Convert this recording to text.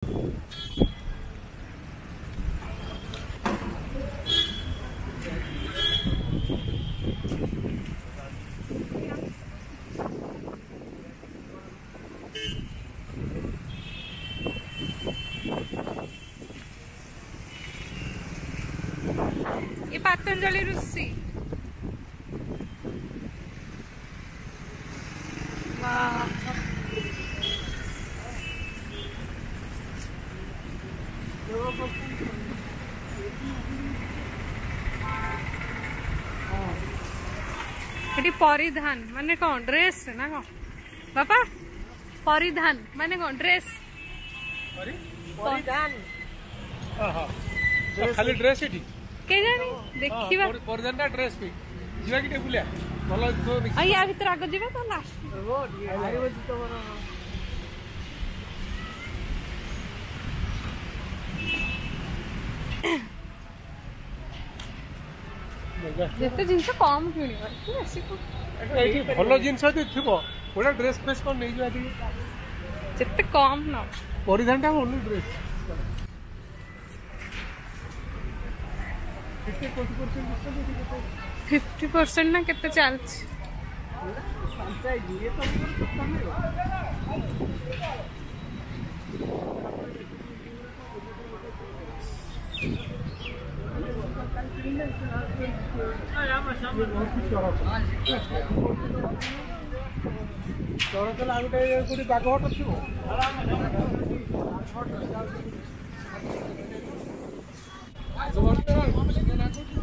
ये पतंजलि ऋषि परिधान माने कौन ड्रेस ना कौन बापा परिधान माने कौन ड्रेस परिधान खाली ड्रेस एठी के जानी देखिबा परिधान का ड्रेस पे जीवा कि बुलिया भलो तो आ या भीतर आगो जीवा तो लास्ट जेते जिनस कम किणिबा बेसी एठी भलो जिंस थी थिबो ओडा ड्रेस फेस कोन नै जवा दी जेते कम न परिधान टा ओनली ड्रेस 50% ना केते चलछ चरचला गोटे कोठी बागहट थिबो जबरदस्त